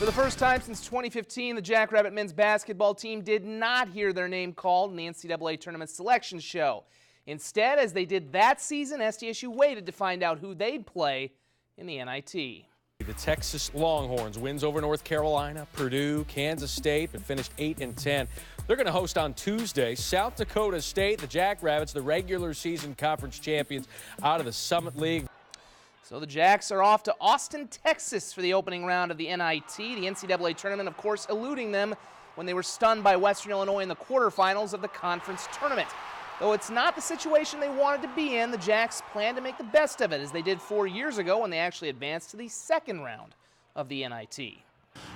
For the first time since 2015, the Jackrabbit men's basketball team did not hear their name called in the NCAA tournament selection show. Instead, as they did that season, SDSU waited to find out who they'd play in the NIT. The Texas Longhorns wins over North Carolina, Purdue, Kansas State, but finished 8-10. They're going to host on Tuesday South Dakota State, the Jackrabbits, the regular season conference champions out of the Summit League. So the Jacks are off to Austin, Texas for the opening round of the NIT. The NCAA tournament, of course, eluding them when they were stunned by Western Illinois in the quarterfinals of the conference tournament. Though it's not the situation they wanted to be in, the Jacks plan to make the best of it, as they did 4 years ago when they actually advanced to the second round of the NIT.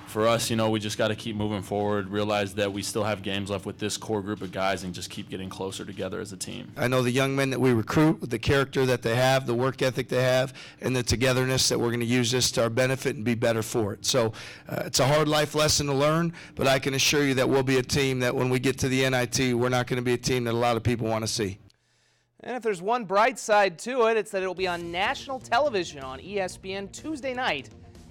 For us, we just got to keep moving forward, realize that we still have games left with this core group of guys, and just keep getting closer together as a team. I know the young men that we recruit, with the character that they have, the work ethic they have, and the togetherness that we're going to use this to our benefit and be better for it. So it's a hard life lesson to learn, but I can assure you that we'll be a team that when we get to the NIT, we're not going to be a team that a lot of people want to see. And if there's one bright side to it, it's that it will be on national television on ESPN Tuesday night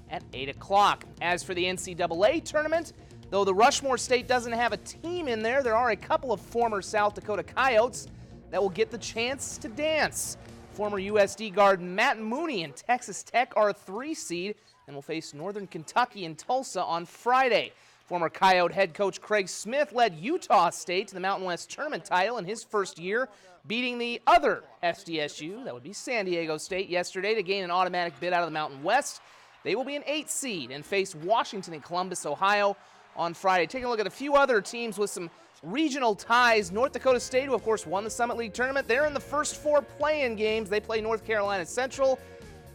at 8 o'clock. As for the NCAA tournament, though the Rushmore State doesn't have a team in there, there are a couple of former South Dakota Coyotes that will get the chance to dance. Former USD guard Matt Mooney and Texas Tech are a 3 seed and will face Northern Kentucky in Tulsa on Friday. Former Coyote head coach Craig Smith led Utah State to the Mountain West tournament title in his first year, beating the other SDSU, that would be San Diego State, yesterday to gain an automatic bid out of the Mountain West. They will be an 8 seed and face Washington and Columbus, Ohio on Friday. Taking a look at a few other teams with some regional ties. North Dakota State, who of course won the Summit League tournament, they're in the first 4 play-in games. They play North Carolina Central.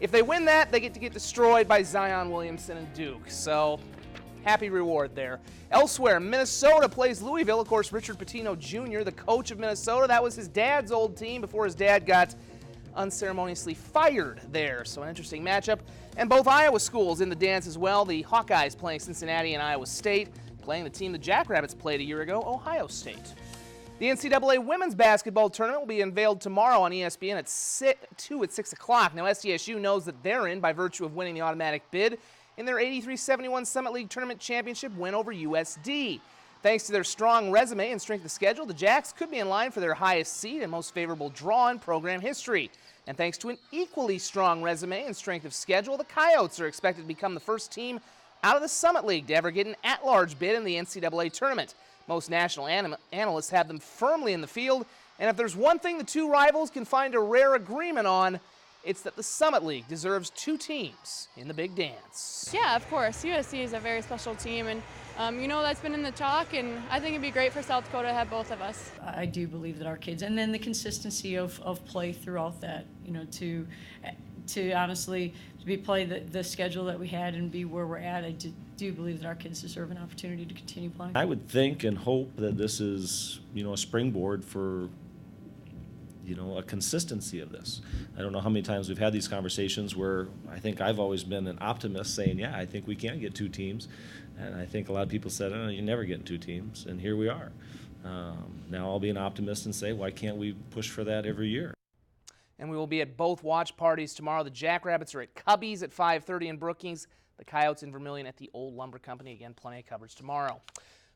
If they win that, they get to get destroyed by Zion Williamson and Duke. So happy reward there. Elsewhere, Minnesota plays Louisville. Of course, Richard Pitino Jr., the coach of Minnesota, that was his dad's old team before his dad got unceremoniously fired there. So an interesting matchup. And both Iowa schools in the dance as well. The Hawkeyes playing Cincinnati and Iowa State, playing the team the Jackrabbits played a year ago, Ohio State. The NCAA women's basketball tournament will be unveiled tomorrow on ESPN at 6 o'clock. Now SDSU knows that they're in by virtue of winning the automatic bid in their 83-71 Summit League tournament championship win over USD. Thanks to their strong resume and strength of schedule, the Jacks could be in line for their highest seed and most favorable draw in program history. And thanks to an equally strong resume and strength of schedule, the Coyotes are expected to become the first team out of the Summit League to ever get an at-large bid in the NCAA tournament. Most national analysts have them firmly in the field, and if there's one thing the two rivals can find a rare agreement on, it's that the Summit League deserves 2 teams in the big dance. Yeah, of course. USC is a very special team, and that's been in the talk, and I think it'd be great for South Dakota to have both of us. I do believe that our kids, and then the consistency of play throughout that, to honestly play the schedule that we had and be where we're at, I do believe that our kids deserve an opportunity to continue playing. I would think and hope that this is, a springboard for a consistency of this. I don't know how many times we've had these conversations where I think I've always been an optimist saying, yeah, I think we can get 2 teams. And I think a lot of people said, oh, you never get 2 teams. And here we are. Now I'll be an optimist and say, why can't we push for that every year? And we will be at both watch parties tomorrow. The Jackrabbits are at Cubby's at 5:30 in Brookings. The Coyotes in Vermilion at the Old Lumber Company. Again, plenty of coverage tomorrow.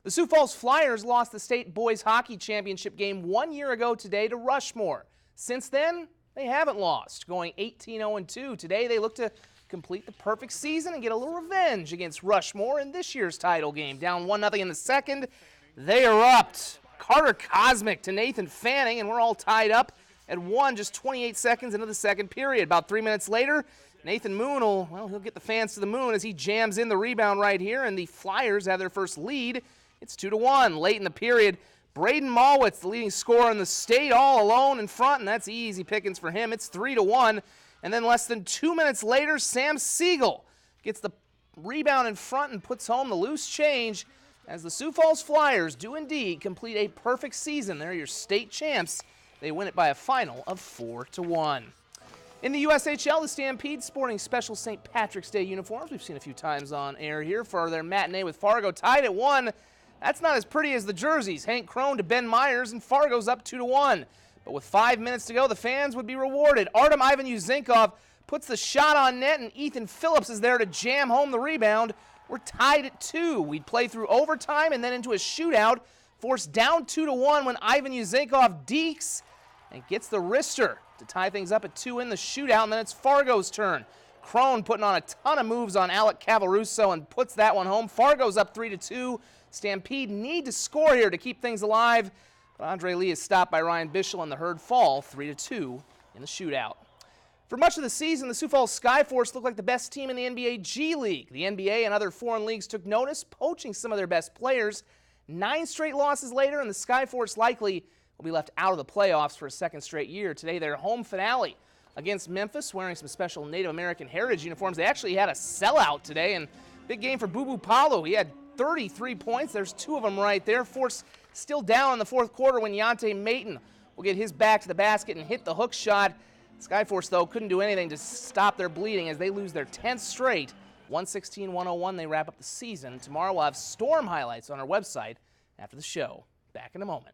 The Sioux Falls Flyers lost the state boys hockey championship game 1 year ago today to Rushmore. Since then, they haven't lost, going 18-0-2. Today, they look to complete the perfect season and get a little revenge against Rushmore in this year's title game. Down 1-0 in the second, they erupt. Carter Cosmic to Nathan Fanning, and we're all tied up at 1, just 28 seconds into the second period. About 3 minutes later, Nathan Moon he'll get the fans to the moon as he jams in the rebound right here, and the Flyers have their first lead. It's 2-1. Late in the period, Braden Malwitz, the leading scorer in the state, all alone in front, and that's easy pickings for him. It's 3-1. And then less than 2 minutes later, Sam Siegel gets the rebound in front and puts home the loose change as the Sioux Falls Flyers do indeed complete a perfect season. They're your state champs. They win it by a final of 4-1. In the USHL, the Stampede sporting special St. Patrick's Day uniforms. We've seen a few times on air here for their matinee with Fargo tied at 1. That's not as pretty as the jerseys. Hank Crone to Ben Myers, and Fargo's up 2-1. But with 5 minutes to go, the fans would be rewarded. Artem Ivan Uzinkov puts the shot on net, and Ethan Phillips is there to jam home the rebound were tied at 2. We'd play through overtime and then into a shootout, forced down 2-1 when Ivan Yuzenkov dekes and gets the wrister to tie things up at 2 in the shootout, and then it's Fargo's turn. Crone putting on a ton of moves on Alec Cavaruso and puts that one home. Fargo's up 3-2. Stampede need to score here to keep things alive, but Andre Lee is stopped by Ryan Bischel, and the Herd fall 3-2 in the shootout. For much of the season, the Sioux Falls Skyforce looked like the best team in the NBA G League. The NBA and other foreign leagues took notice, poaching some of their best players. 9 straight losses later, and the Skyforce likely will be left out of the playoffs for a second straight year. Today, their home finale against Memphis, wearing some special Native American heritage uniforms. They actually had a sellout today, and big game for Boo Boo Paulo. He had 33 points. There's 2 of them right there. Force still down in the fourth quarter when Yante Mayton will get his back to the basket and hit the hook shot. Skyforce, though, couldn't do anything to stop their bleeding as they lose their 10th straight. 116-101, they wrap up the season. Tomorrow we'll have Storm highlights on our website after the show. Back in a moment.